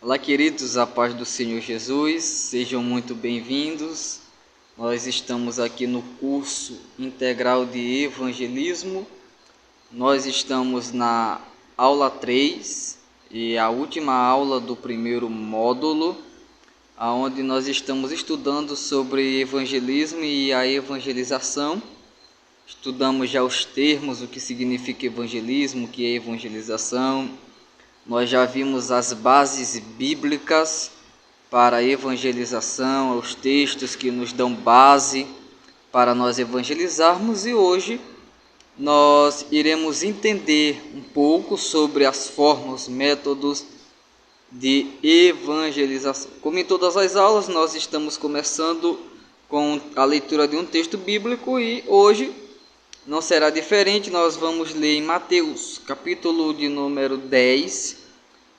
Olá, queridos, a paz do Senhor Jesus, sejam muito bem-vindos. Nós estamos aqui no curso integral de evangelismo. Nós estamos na aula 3 e a última aula do primeiro módulo, onde nós estamos estudando sobre evangelismo e a evangelização. Estudamos já os termos, o que significa evangelismo, o que é evangelização. Nós já vimos as bases bíblicas para a evangelização, os textos que nos dão base para nós evangelizarmos, e hoje nós iremos entender um pouco sobre as formas, os métodos de evangelização. Como em todas as aulas, nós estamos começando com a leitura de um texto bíblico e hoje não será diferente. Nós vamos ler em Mateus, capítulo de número 10,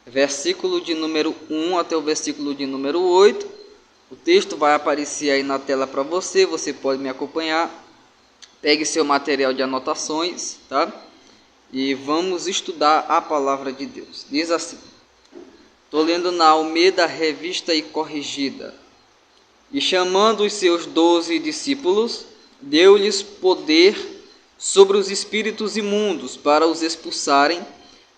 versículo de número 1 até o versículo de número 8. O texto vai aparecer aí na tela para você, você pode me acompanhar. Pegue seu material de anotações, tá? E vamos estudar a palavra de Deus. Diz assim, estou lendo na Almeida Revista e Corrigida. E chamando os seus 12 discípulos, deu-lhes poder sobre os espíritos imundos para os expulsarem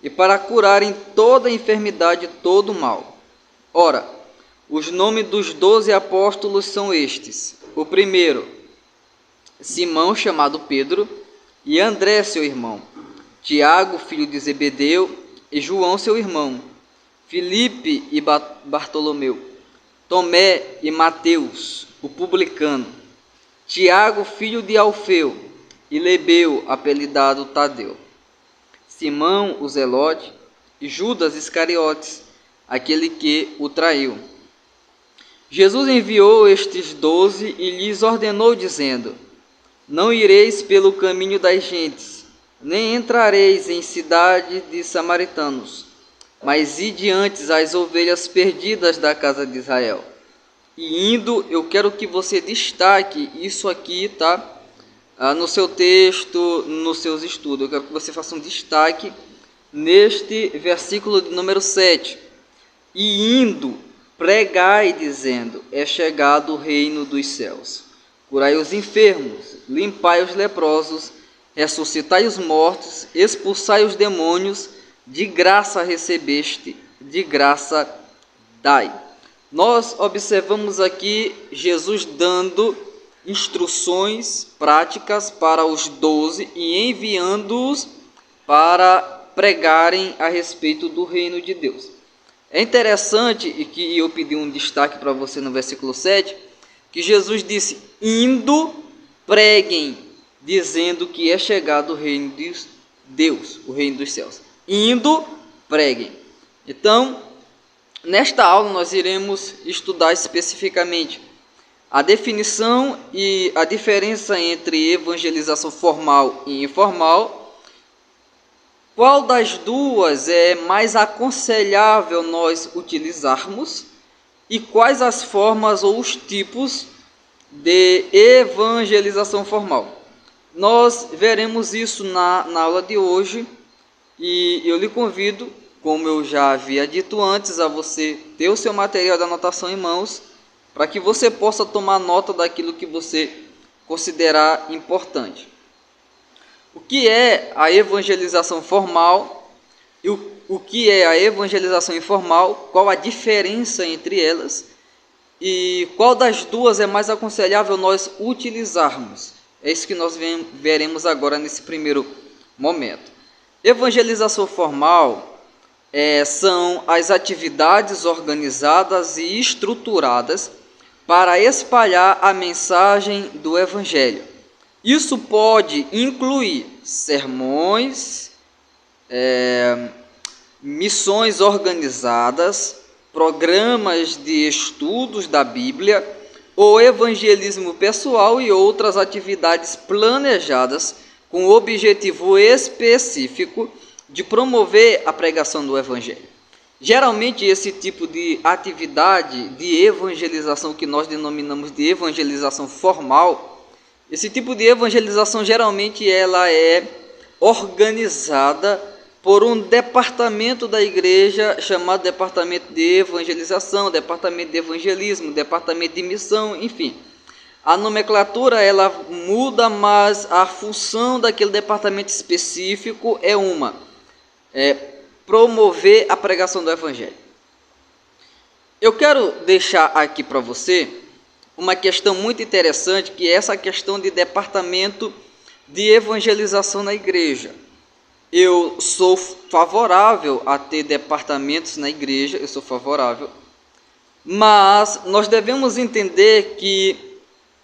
e para curarem toda enfermidade e todo mal. Ora, os nomes dos 12 apóstolos são estes: o primeiro, Simão, chamado Pedro, e André, seu irmão, Tiago, filho de Zebedeu, e João, seu irmão, Filipe e Bartolomeu, Tomé e Mateus, o publicano, Tiago, filho de Alfeu, e Lebeu, apelidado Tadeu, Simão, o Zelote, e Judas Iscariotes, aquele que o traiu. Jesus enviou estes 12 e lhes ordenou, dizendo: não ireis pelo caminho das gentes, nem entrareis em cidade de samaritanos, mas ide antes às ovelhas perdidas da casa de Israel. E indo, eu quero que você destaque isso aqui, tá? No seu texto, nos seus estudos. Eu quero que você faça um destaque neste versículo de número 7. E indo, pregai, dizendo: é chegado o reino dos céus. Curai os enfermos, limpai os leprosos, ressuscitai os mortos, expulsai os demônios, de graça recebeste, de graça dai. Nós observamos aqui Jesus dando instruções práticas para os 12 e enviando-os para pregarem a respeito do reino de Deus. É interessante, e que eu pedi um destaque para você no versículo 7, que Jesus disse: indo, preguem, dizendo que é chegado o reino de Deus, o reino dos céus. Indo, preguem. Então, nesta aula nós iremos estudar especificamente a definição e a diferença entre evangelização formal e informal. Qual das duas é mais aconselhável nós utilizarmos e quais as formas ou os tipos de evangelização formal. Nós veremos isso na aula de hoje e eu lhe convido, como eu já havia dito antes, a você ter o seu material de anotação em mãos, para que você possa tomar nota daquilo que você considerar importante. O que é a evangelização formal e o que é a evangelização informal, qual a diferença entre elas e qual das duas é mais aconselhável nós utilizarmos. É isso que nós veremos agora nesse primeiro momento. Evangelização formal são as atividades organizadas e estruturadas para espalhar a mensagem do Evangelho. Isso pode incluir sermões, missões organizadas, programas de estudos da Bíblia, ou evangelismo pessoal e outras atividades planejadas com o objetivo específico de promover a pregação do Evangelho. Geralmente esse tipo de atividade de evangelização, que nós denominamos de evangelização formal, esse tipo de evangelização geralmente ela é organizada por um departamento da igreja chamado departamento de evangelização, departamento de evangelismo, departamento de missão, enfim. A nomenclatura ela muda, mas a função daquele departamento específico é promover a pregação do evangelho. Eu quero deixar aqui para você uma questão muito interessante, que é essa questão de departamento de evangelização na igreja. Eu sou favorável a ter departamentos na igreja, eu sou favorável, mas nós devemos entender que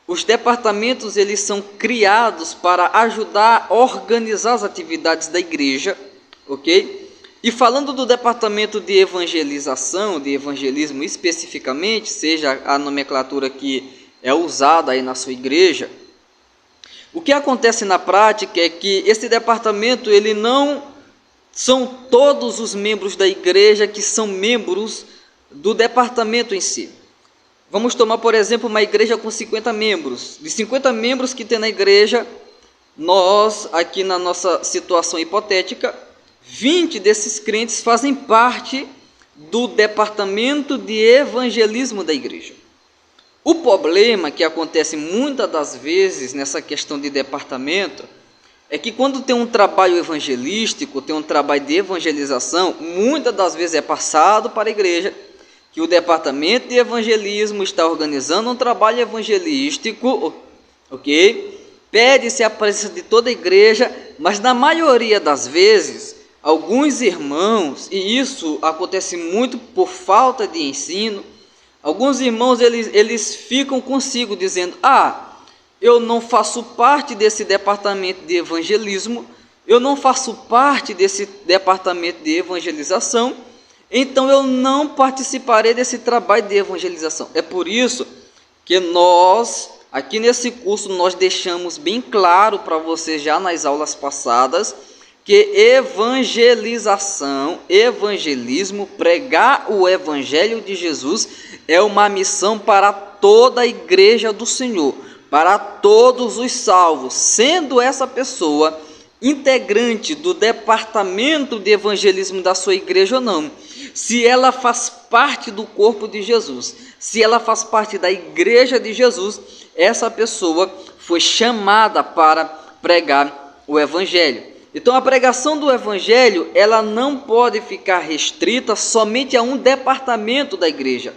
os departamentos eles são criados para ajudar a organizar as atividades da igreja, ok? E falando do departamento de evangelização, de evangelismo especificamente, seja a nomenclatura que é usada aí na sua igreja, o que acontece na prática é que esse departamento, ele não são todos os membros da igreja que são membros do departamento em si. Vamos tomar, por exemplo, uma igreja com 50 membros. De 50 membros que tem na igreja, nós, aqui na nossa situação hipotética, 20 desses crentes fazem parte do departamento de evangelismo da igreja. O problema que acontece muitas das vezes nessa questão de departamento é que quando tem um trabalho evangelístico, tem um trabalho de evangelização, muitas das vezes é passado para a igreja que o departamento de evangelismo está organizando um trabalho evangelístico, ok? Pede-se a presença de toda a igreja, mas na maioria das vezes, alguns irmãos, e isso acontece muito por falta de ensino, alguns irmãos eles ficam consigo dizendo: eu não faço parte desse departamento de evangelismo, eu não faço parte desse departamento de evangelização, então eu não participarei desse trabalho de evangelização. É por isso que nós, aqui nesse curso, nós deixamos bem claro para vocês já nas aulas passadas, que evangelização, evangelismo, pregar o evangelho de Jesus é uma missão para toda a igreja do Senhor, para todos os salvos, sendo essa pessoa integrante do departamento de evangelismo da sua igreja ou não. Se ela faz parte do corpo de Jesus, se ela faz parte da igreja de Jesus, essa pessoa foi chamada para pregar o evangelho. Então a pregação do evangelho, ela não pode ficar restrita somente a um departamento da igreja.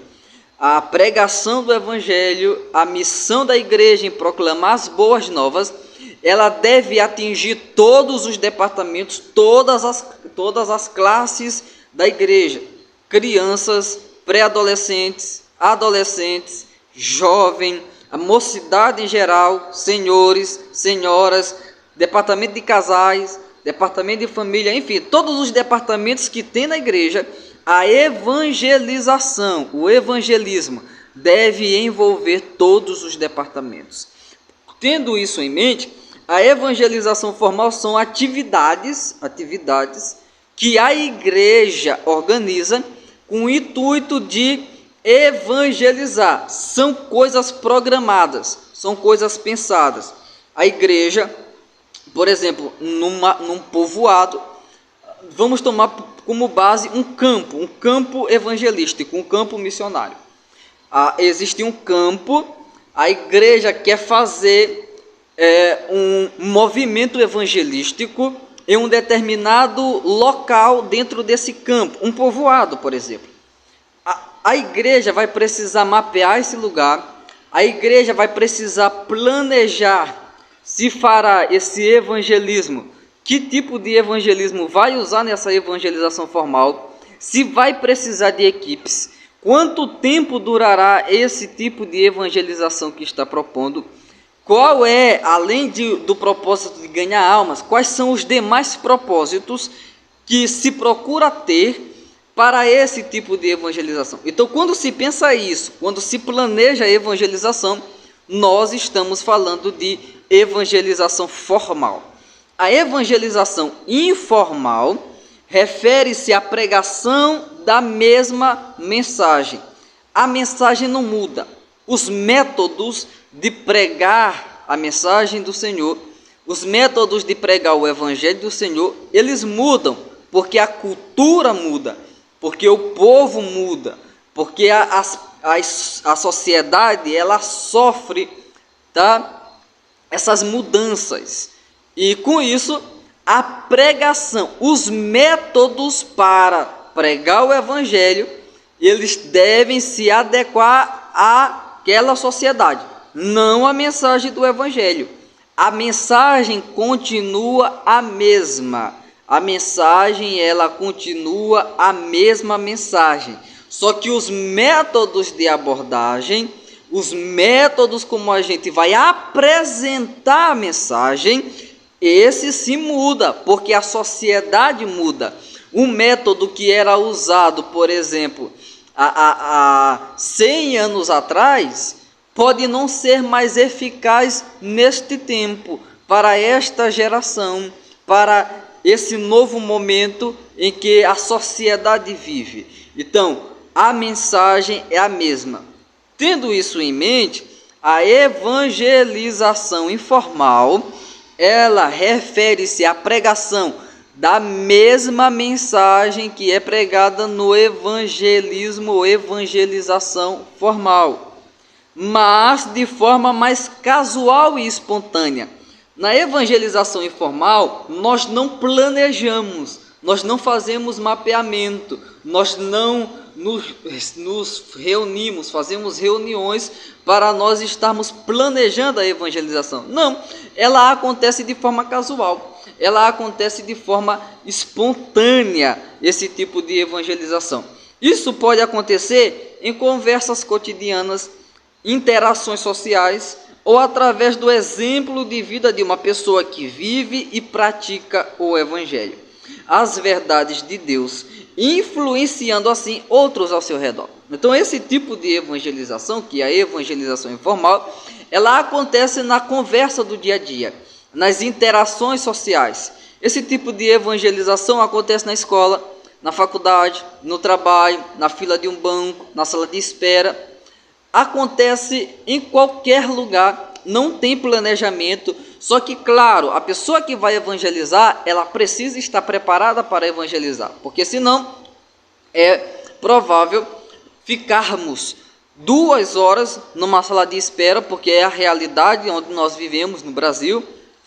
A pregação do evangelho, a missão da igreja em proclamar as boas novas, ela deve atingir todos os departamentos, todas as classes da igreja: crianças, pré-adolescentes, adolescentes, jovem, a mocidade em geral, senhores, senhoras, departamento de casais, departamento de família, enfim, todos os departamentos que tem na igreja. A evangelização, o evangelismo, deve envolver todos os departamentos. Tendo isso em mente, a evangelização formal são atividades que a igreja organiza com o intuito de evangelizar. São coisas programadas, são coisas pensadas. A igreja, por exemplo, num povoado, vamos tomar como base um campo evangelístico, um campo missionário. Existe um campo, a igreja quer fazer um movimento evangelístico em um determinado local dentro desse campo, um povoado, por exemplo. A igreja vai precisar mapear esse lugar, a igreja vai precisar planejar se fará esse evangelismo, que tipo de evangelismo vai usar nessa evangelização formal, se vai precisar de equipes, quanto tempo durará esse tipo de evangelização que está propondo, qual é, além do propósito de ganhar almas, quais são os demais propósitos que se procura ter para esse tipo de evangelização. Então, quando se pensa isso, quando se planeja a evangelização, nós estamos falando de evangelização formal. A evangelização informal refere-se à pregação da mesma mensagem. A mensagem não muda. Os métodos de pregar a mensagem do Senhor, os métodos de pregar o evangelho do Senhor, eles mudam porque a cultura muda, porque o povo muda, porque a sociedade ela sofre, tá? Essas mudanças. E com isso, a pregação, os métodos para pregar o evangelho, eles devem se adequar àquela sociedade, não a mensagem do evangelho. A mensagem continua a mesma. A mensagem, ela continua a mesma mensagem. Só que os métodos de abordagem, os métodos como a gente vai apresentar a mensagem, esse se muda, porque a sociedade muda. Um método que era usado, por exemplo, há 100 anos atrás, pode não ser mais eficaz neste tempo, para esta geração, para esse novo momento em que a sociedade vive. Então, a mensagem é a mesma. Tendo isso em mente, a evangelização informal, ela refere-se à pregação da mesma mensagem que é pregada no evangelismo ou evangelização formal, mas de forma mais casual e espontânea. Na evangelização informal, nós não planejamos, nós não fazemos mapeamento, nós não nos reunimos, fazemos reuniões para nós estarmos planejando a evangelização. Não, ela acontece de forma casual, ela acontece de forma espontânea, esse tipo de evangelização. Isso pode acontecer em conversas cotidianas, interações sociais, ou através do exemplo de vida de uma pessoa que vive e pratica o evangelho, as verdades de Deus, influenciando assim outros ao seu redor. Então esse tipo de evangelização, que é a evangelização informal, ela acontece na conversa do dia a dia, nas interações sociais. Esse tipo de evangelização acontece na escola, na faculdade, no trabalho, na fila de um banco, na sala de espera. Acontece em qualquer lugar, não tem planejamento, só que, claro, a pessoa que vai evangelizar, ela precisa estar preparada para evangelizar, porque senão é provável ficarmos 2 horas numa sala de espera, porque é a realidade onde nós vivemos no Brasil.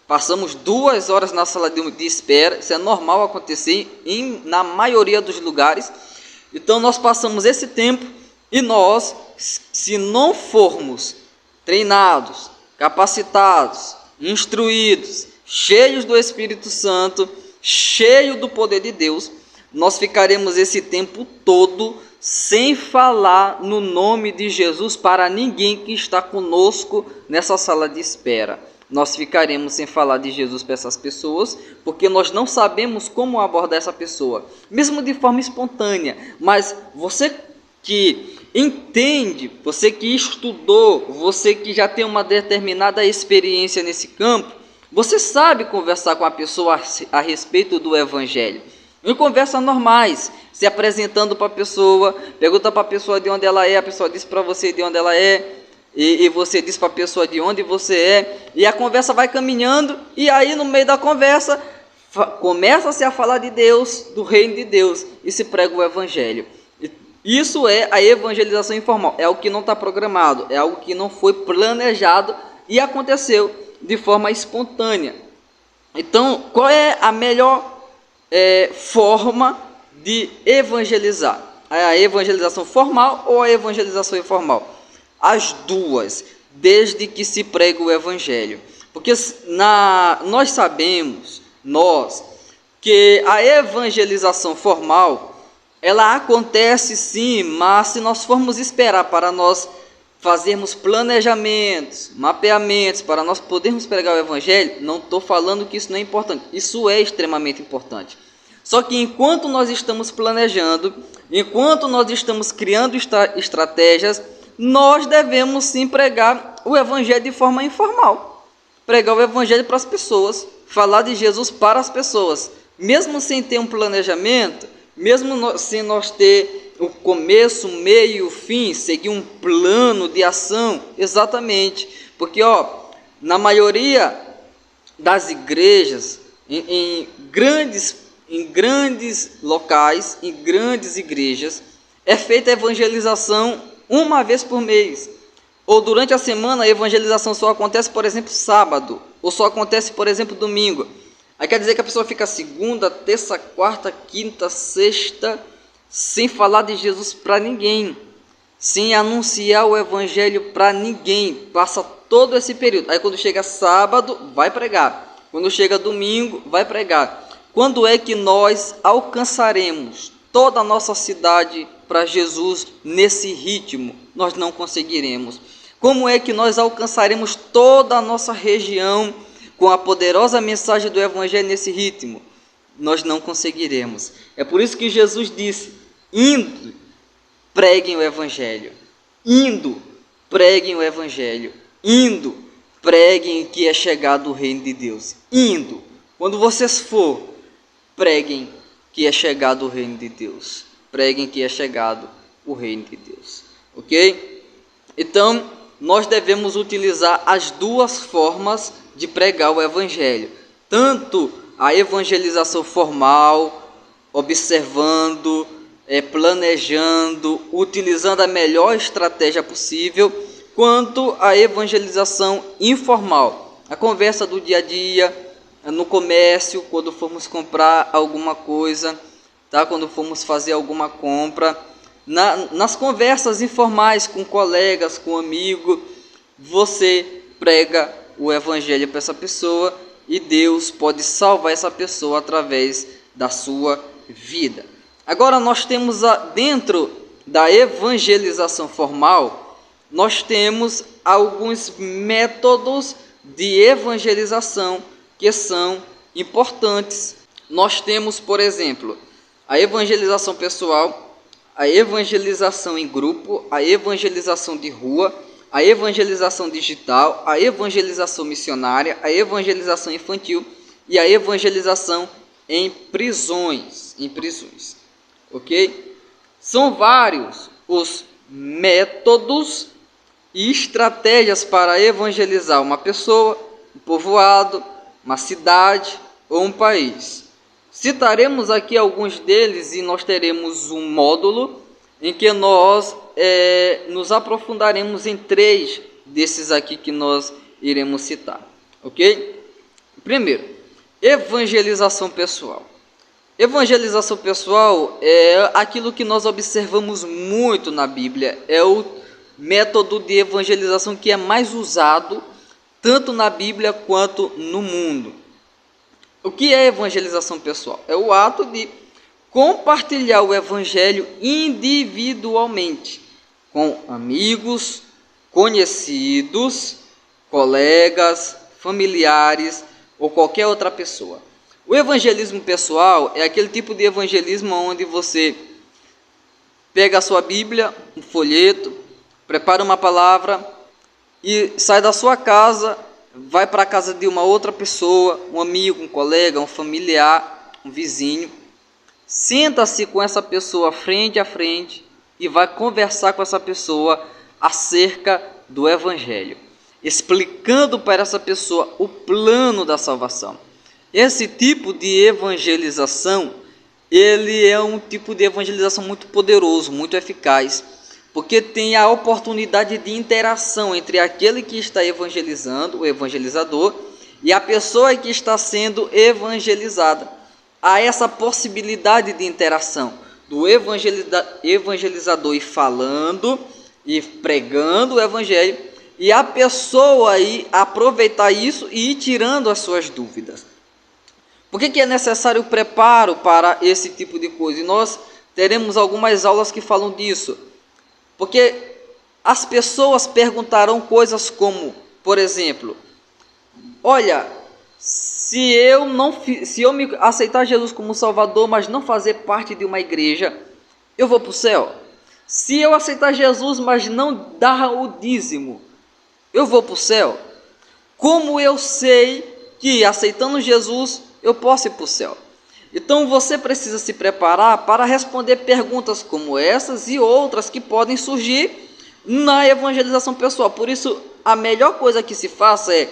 Passamos 2 horas na sala de espera, isso é normal acontecer na maioria dos lugares. Então nós passamos esse tempo e nós, se não formos treinados, capacitados, instruídos, cheios do Espírito Santo, cheios do poder de Deus, nós ficaremos esse tempo todo sem falar no nome de Jesus para ninguém que está conosco nessa sala de espera. Nós ficaremos sem falar de Jesus para essas pessoas, porque nós não sabemos como abordar essa pessoa, mesmo de forma espontânea. Mas você que entende, você que estudou, você que já tem uma determinada experiência nesse campo, você sabe conversar com a pessoa a respeito do evangelho. Em conversas normais, se apresentando para a pessoa, pergunta para a pessoa de onde ela é, a pessoa diz para você de onde ela é, e você diz para a pessoa de onde você é, e a conversa vai caminhando, e aí no meio da conversa começa-se a falar de Deus, do reino de Deus, e se prega o evangelho. Isso é a evangelização informal, é algo que não está programado, é algo que não foi planejado e aconteceu de forma espontânea. Então, qual é a melhor forma de evangelizar? A evangelização formal ou a evangelização informal? As duas, desde que se prega o evangelho. Porque nós sabemos, que a evangelização formal, ela acontece sim, mas se nós formos esperar para nós fazermos planejamentos, mapeamentos, para nós podermos pregar o evangelho, não estou falando que isso não é importante, isso é extremamente importante. Só que enquanto nós estamos planejando, enquanto nós estamos criando estratégias, nós devemos sim pregar o evangelho de forma informal. Pregar o evangelho para as pessoas, falar de Jesus para as pessoas, mesmo sem ter um planejamento, mesmo sem nós ter o começo, o meio e o fim, seguir um plano de ação, exatamente, porque na maioria das igrejas, em em grandes locais, em grandes igrejas, é feita a evangelização uma vez por mês. Ou durante a semana a evangelização só acontece, por exemplo, sábado, ou só acontece, por exemplo, domingo. Aí quer dizer que a pessoa fica segunda, terça, quarta, quinta, sexta, sem falar de Jesus para ninguém, sem anunciar o evangelho para ninguém. Passa todo esse período. Aí quando chega sábado, vai pregar. Quando chega domingo, vai pregar. Quando é que nós alcançaremos toda a nossa cidade para Jesus nesse ritmo? Nós não conseguiremos. Como é que nós alcançaremos toda a nossa região com a poderosa mensagem do evangelho nesse ritmo? Nós não conseguiremos. É por isso que Jesus disse: indo, preguem o evangelho. Indo, preguem o evangelho. Indo, preguem que é chegado o reino de Deus. Indo, quando vocês for, preguem que é chegado o reino de Deus. Preguem que é chegado o reino de Deus. Ok? Então, nós devemos utilizar as duas formas de pregar o evangelho. Tanto a evangelização formal, observando, planejando, utilizando a melhor estratégia possível, quanto a evangelização informal. A conversa do dia a dia, no comércio, quando formos comprar alguma coisa, tá? Quando formos fazer alguma compra, nas conversas informais com colegas, com amigo, você prega o evangelho para essa pessoa e Deus pode salvar essa pessoa através da sua vida. Agora nós temos dentro da evangelização formal, nós temos alguns métodos de evangelização que são importantes. Nós temos, por exemplo, a evangelização pessoal, a evangelização em grupo, a evangelização de rua, a evangelização digital, a evangelização missionária, a evangelização infantil e a evangelização em prisões. Ok? São vários os métodos e estratégias para evangelizar uma pessoa, um povoado, uma cidade ou um país. Citaremos aqui alguns deles e nós teremos um módulo em que nós nos aprofundaremos em 3 desses aqui que nós iremos citar. Ok? Primeiro, evangelização pessoal. Evangelização pessoal é aquilo que nós observamos muito na Bíblia, é o método de evangelização que é mais usado tanto na Bíblia quanto no mundo. O que é evangelização pessoal? É o ato de compartilhar o evangelho individualmente com amigos, conhecidos, colegas, familiares ou qualquer outra pessoa. O evangelismo pessoal é aquele tipo de evangelismo onde você pega a sua Bíblia, um folheto, prepara uma palavra e sai da sua casa, vai para a casa de uma outra pessoa, um amigo, um colega, um familiar, um vizinho, senta-se com essa pessoa frente a frente e vai conversar com essa pessoa acerca do evangelho, explicando para essa pessoa o plano da salvação. Esse tipo de evangelização, ele é um tipo de evangelização muito poderoso, muito eficaz, porque tem a oportunidade de interação entre aquele que está evangelizando, o evangelizador, e a pessoa que está sendo evangelizada. Há essa possibilidade de interação do evangelizador ir falando e pregando o evangelho, e a pessoa aí aproveitar isso e ir tirando as suas dúvidas. Por que é necessário o preparo para esse tipo de coisa? E nós teremos algumas aulas que falam disso. Porque as pessoas perguntarão coisas como, por exemplo, olha, se eu me aceitar Jesus como Salvador, mas não fazer parte de uma igreja, eu vou para o céu? Se eu aceitar Jesus, mas não dar o dízimo, eu vou para o céu? Como eu sei que aceitando Jesus, eu posso ir para o céu? Então você precisa se preparar para responder perguntas como essas e outras que podem surgir na evangelização pessoal. Por isso, a melhor coisa que se faça é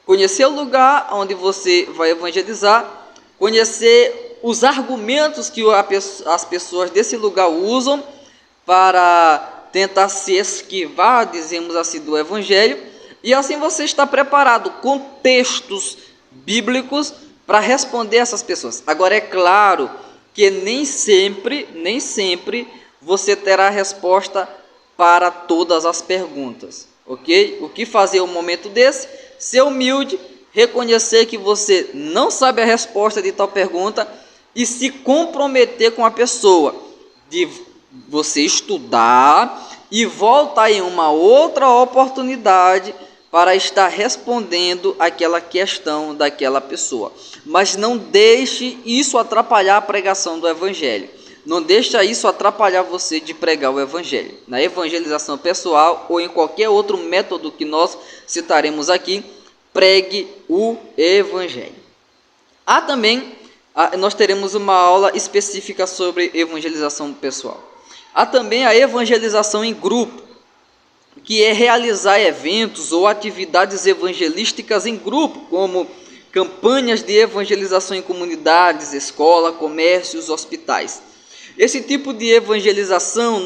conhecer o lugar onde você vai evangelizar, conhecer os argumentos que as pessoas desse lugar usam para tentar se esquivar, dizemos assim, do Evangelho, e assim você está preparado com textos bíblicos para responder essas pessoas. Agora é claro que nem sempre você terá resposta para todas as perguntas, ok? O que fazer em um momento desse? Ser humilde, reconhecer que você não sabe a resposta de tal pergunta e se comprometer com a pessoa, de você estudar e voltar em uma outra oportunidade para estar respondendo aquela questão daquela pessoa. Mas não deixe isso atrapalhar a pregação do Evangelho. Não deixe isso atrapalhar você de pregar o Evangelho. Na evangelização pessoal ou em qualquer outro método que nós citaremos aqui, pregue o Evangelho. Nós teremos uma aula específica sobre evangelização pessoal. Há também a evangelização em grupo, que é realizar eventos ou atividades evangelísticas em grupo, como campanhas de evangelização em comunidades, escola, comércios, hospitais. Esse tipo de evangelização,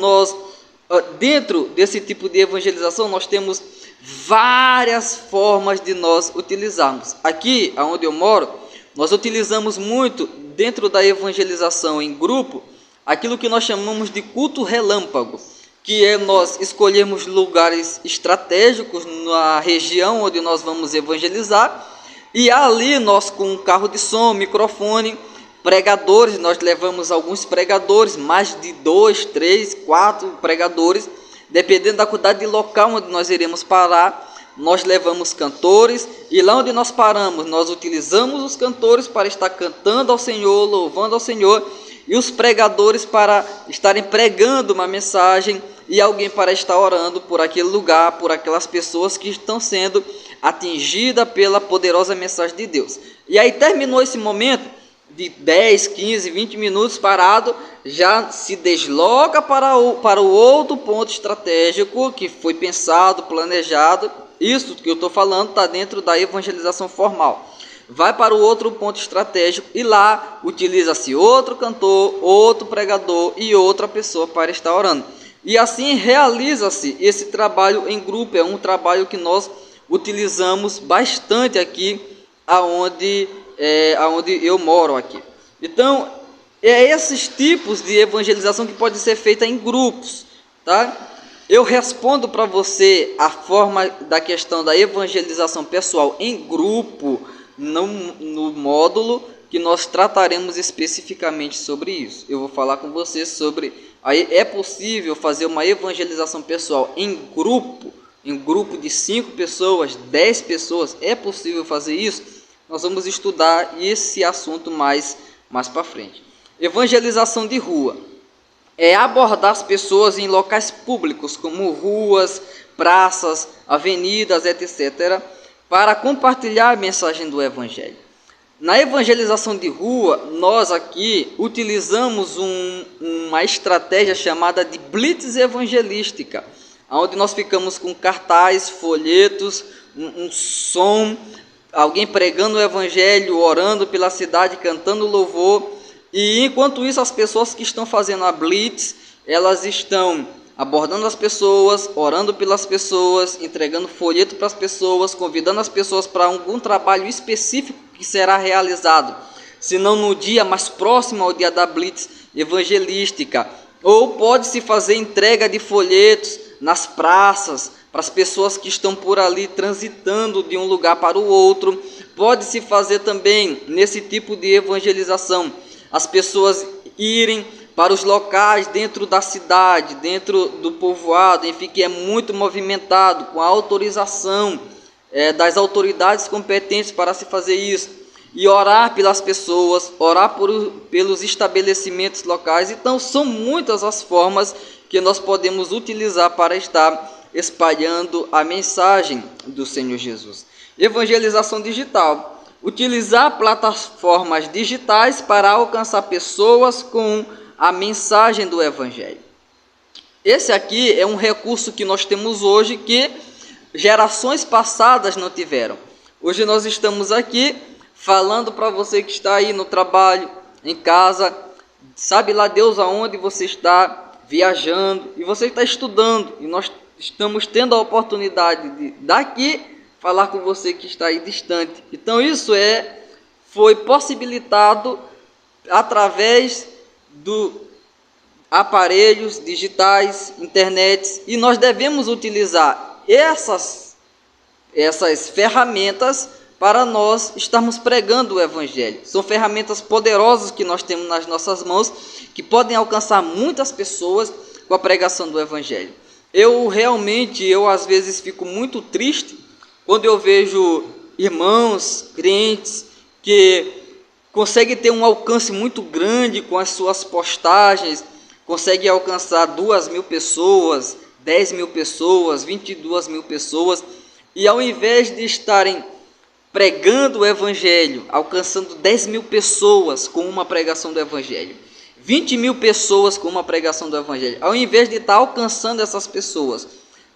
dentro desse tipo de evangelização, nós temos várias formas de nós utilizarmos. Aqui, onde eu moro, nós utilizamos muito, dentro da evangelização em grupo, aquilo que nós chamamos de culto relâmpago, que é nós escolhermos lugares estratégicos na região onde nós vamos evangelizar, e ali nós, com um carro de som, microfone, pregadores, nós levamos alguns pregadores, mais de 2, 3, 4 pregadores, dependendo da quantidade de local onde nós iremos parar. Nós levamos cantores, e lá onde nós paramos, nós utilizamos os cantores para estar cantando ao Senhor, louvando ao Senhor, e os pregadores para estarem pregando uma mensagem, e alguém para estar orando por aquele lugar, por aquelas pessoas que estão sendo atingidas pela poderosa mensagem de Deus. E aí terminou esse momento de 10, 15, 20 minutos parado, já se desloca para o outro ponto estratégico que foi pensado, planejado. Isso que eu estou falando está dentro da evangelização formal. Vai para o outro ponto estratégico e lá utiliza-se outro cantor, outro pregador e outra pessoa para estar orando. E assim realiza-se esse trabalho em grupo. É um trabalho que nós utilizamos bastante aqui aonde eu moro aqui. Então, é esses tipos de evangelização que pode ser feita em grupos, tá? Eu respondo para você a forma da questão da evangelização pessoal em grupo no módulo que nós trataremos especificamente sobre isso. Eu vou falar com você sobre é possível fazer uma evangelização pessoal em grupo de 5 pessoas, 10 pessoas, é possível fazer isso? Nós vamos estudar esse assunto mais para frente. Evangelização de rua é abordar as pessoas em locais públicos, como ruas, praças, avenidas, etc., para compartilhar a mensagem do Evangelho. Na evangelização de rua, nós aqui utilizamos uma estratégia chamada de blitz evangelística, onde nós ficamos com cartaz, folhetos, um som, alguém pregando o Evangelho, orando pela cidade, cantando louvor. E enquanto isso, as pessoas que estão fazendo a blitz, elas estão abordando as pessoas, orando pelas pessoas, entregando folheto para as pessoas, convidando as pessoas para algum trabalho específico que será realizado, se não no dia mais próximo ao dia da blitz evangelística. Ou pode-se fazer entrega de folhetos nas praças, para as pessoas que estão por ali transitando de um lugar para o outro. Pode-se fazer também, nesse tipo de evangelização, as pessoas irem para os locais dentro da cidade, dentro do povoado, enfim, que é muito movimentado, com a autorização das autoridades competentes para se fazer isso, e orar pelas pessoas, orar pelos estabelecimentos locais. Então, são muitas as formas que nós podemos utilizar para estar espalhando a mensagem do Senhor Jesus. Evangelização digital: utilizar plataformas digitais para alcançar pessoas com a mensagem do Evangelho. Esse aqui é um recurso que nós temos hoje que gerações passadas não tiveram. Hoje nós estamos aqui falando para você que está aí no trabalho, em casa, sabe lá Deus aonde você está viajando e você está estudando, e nós estamos tendo a oportunidade de daqui falar com você que está aí distante. Então isso foi possibilitado através do aparelhos digitais, internet, e nós devemos utilizar essas ferramentas para nós estarmos pregando o Evangelho. São ferramentas poderosas que nós temos nas nossas mãos, que podem alcançar muitas pessoas com a pregação do Evangelho. Eu às vezes fico muito triste quando eu vejo irmãos, crentes, que conseguem ter um alcance muito grande com as suas postagens, conseguem alcançar 2.000 pessoas, 10.000 pessoas, 22.000 pessoas, e ao invés de estarem pregando o Evangelho, alcançando 10.000 pessoas com uma pregação do Evangelho, 20.000 pessoas com uma pregação do Evangelho, ao invés de estar alcançando essas pessoas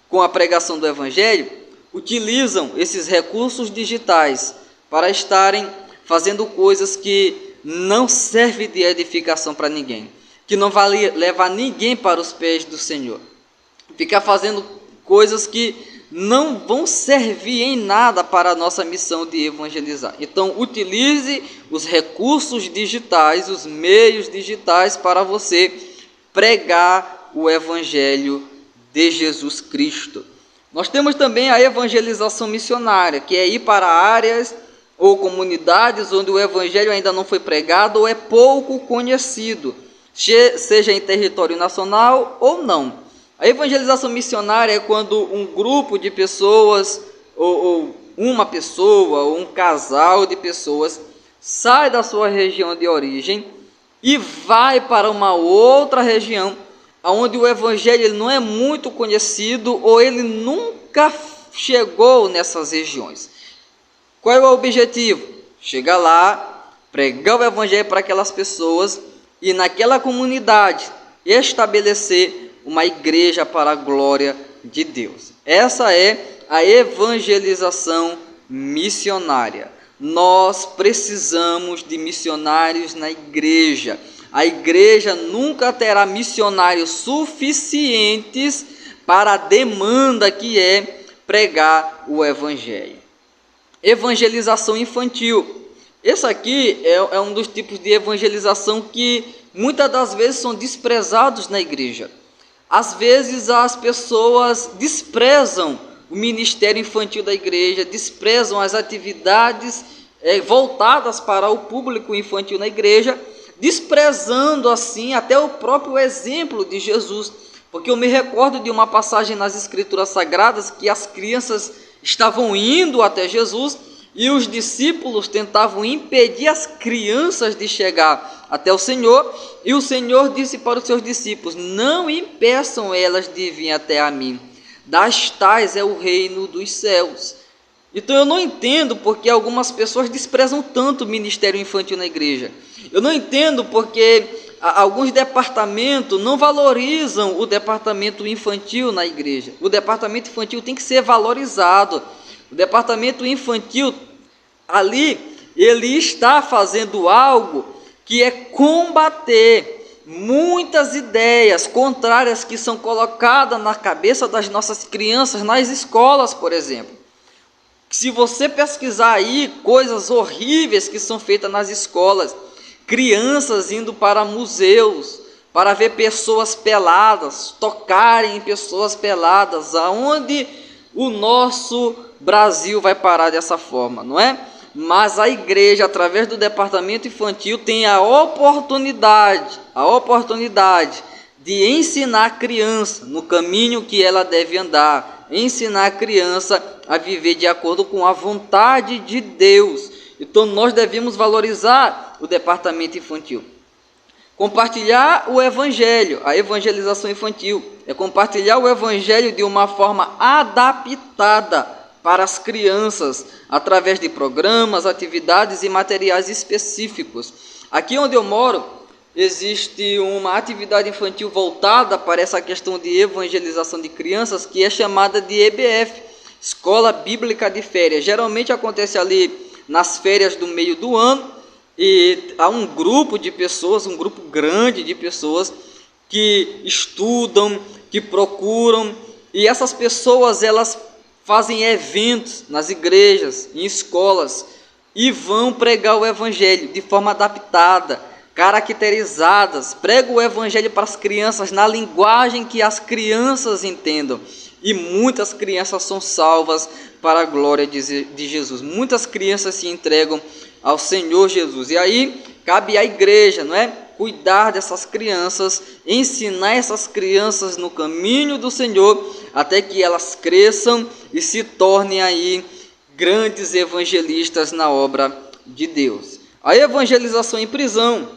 com a pregação do Evangelho, utilizam esses recursos digitais para estarem fazendo coisas que não servem de edificação para ninguém, que não vai levar ninguém para os pés do Senhor. Ficar fazendo coisas que não vão servir em nada para a nossa missão de evangelizar. Então, utilize os recursos digitais, os meios digitais para você pregar o Evangelho de Jesus Cristo. Nós temos também a evangelização missionária, que é ir para áreas ou comunidades onde o Evangelho ainda não foi pregado ou é pouco conhecido, seja em território nacional ou não. A evangelização missionária é quando um grupo de pessoas, ou uma pessoa, ou um casal de pessoas, sai da sua região de origem e vai para uma outra região, onde o Evangelho ele não é muito conhecido, ou ele nunca chegou nessas regiões. Qual é o objetivo? Chegar lá, pregar o Evangelho para aquelas pessoas, e naquela comunidade estabelecer uma igreja para a glória de Deus. Essa é a evangelização missionária. Nós precisamos de missionários na igreja. A igreja nunca terá missionários suficientes para a demanda que é pregar o Evangelho. Evangelização infantil. Esse aqui é um dos tipos de evangelização que muitas das vezes são desprezados na igreja. Às vezes as pessoas desprezam o ministério infantil da igreja, desprezam as atividades voltadas para o público infantil na igreja, desprezando assim até o próprio exemplo de Jesus. Porque eu me recordo de uma passagem nas Escrituras Sagradas que as crianças estavam indo até Jesus e os discípulos tentavam impedir as crianças de chegar até o Senhor, e o Senhor disse para os seus discípulos: não impeçam elas de vir até a mim, das tais é o reino dos céus. Então eu não entendo porque algumas pessoas desprezam tanto o ministério infantil na igreja. Eu não entendo porque alguns departamentos não valorizam o departamento infantil na igreja. O departamento infantil tem que ser valorizado. O departamento infantil ali, ele está fazendo algo que é combater muitas ideias contrárias que são colocadas na cabeça das nossas crianças nas escolas, por exemplo. Se você pesquisar aí coisas horríveis que são feitas nas escolas, crianças indo para museus para ver pessoas peladas, tocarem em pessoas peladas, aonde o nosso Brasil vai parar dessa forma, não é? Mas a igreja, através do departamento infantil, tem a oportunidade de ensinar a criança no caminho que ela deve andar, ensinar a criança a viver de acordo com a vontade de Deus. Então nós devemos valorizar o departamento infantil. Compartilhar o Evangelho, a evangelização infantil, é compartilhar o Evangelho de uma forma adaptada para as crianças, através de programas, atividades e materiais específicos. Aqui onde eu moro, existe uma atividade infantil voltada para essa questão de evangelização de crianças, que é chamada de EBF, Escola Bíblica de Férias. Geralmente acontece ali nas férias do meio do ano, E há um grupo de pessoas, um grupo grande de pessoas que estudam, que procuram, e essas pessoas elas fazem eventos nas igrejas, em escolas, e vão pregar o evangelho de forma adaptada, caracterizadas, pregam o evangelho para as crianças na linguagem que as crianças entendam, e muitas crianças são salvas para a glória de Jesus. Muitas crianças se entregam ao Senhor Jesus. E aí cabe à igreja, não é? Cuidar dessas crianças, ensinar essas crianças no caminho do Senhor, até que elas cresçam e se tornem aí grandes evangelistas na obra de Deus. A evangelização em prisão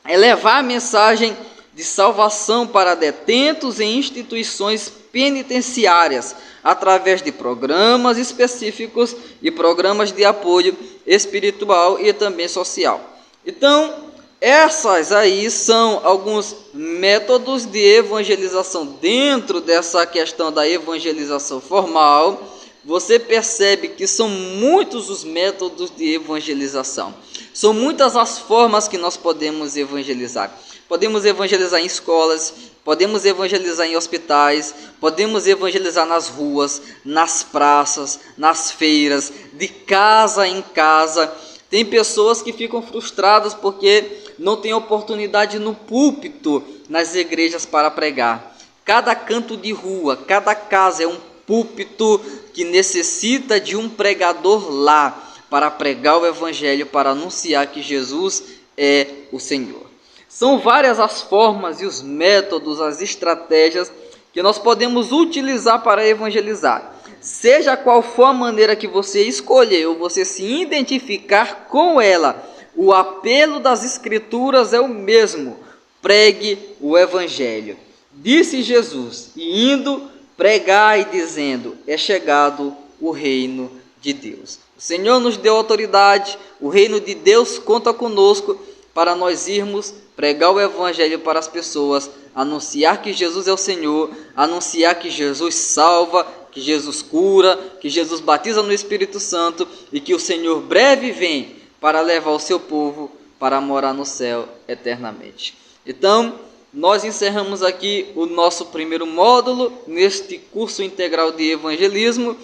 é levar a mensagem de salvação para detentos em instituições penitenciárias, através de programas específicos e programas de apoio espiritual e também social. Então, essas aí são alguns métodos de evangelização. Dentro dessa questão da evangelização formal, você percebe que são muitos os métodos de evangelização. São muitas as formas que nós podemos evangelizar. Podemos evangelizar em escolas, podemos evangelizar em hospitais, podemos evangelizar nas ruas, nas praças, nas feiras, de casa em casa. Tem pessoas que ficam frustradas porque não tem oportunidade no púlpito, nas igrejas para pregar. Cada canto de rua, cada casa é um púlpito que necessita de um pregador lá para pregar o evangelho, para anunciar que Jesus é o Senhor. São várias as formas e os métodos, as estratégias que nós podemos utilizar para evangelizar. Seja qual for a maneira que você escolher ou você se identificar com ela, o apelo das Escrituras é o mesmo: pregue o evangelho. Disse Jesus, e indo pregai dizendo, é chegado o reino de Deus. O Senhor nos deu autoridade, o reino de Deus conta conosco para nós irmos pregar o evangelho para as pessoas, anunciar que Jesus é o Senhor, anunciar que Jesus salva, que Jesus cura, que Jesus batiza no Espírito Santo e que o Senhor breve vem para levar o seu povo para morar no céu eternamente. Então, nós encerramos aqui o nosso primeiro módulo neste curso integral de evangelismo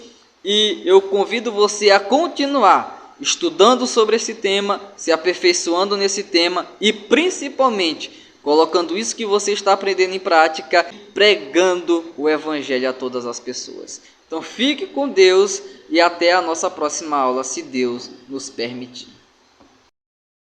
e eu convido você a continuar estudando sobre esse tema, se aperfeiçoando nesse tema e principalmente colocando isso que você está aprendendo em prática, pregando o evangelho a todas as pessoas. Então fique com Deus e até a nossa próxima aula, se Deus nos permitir.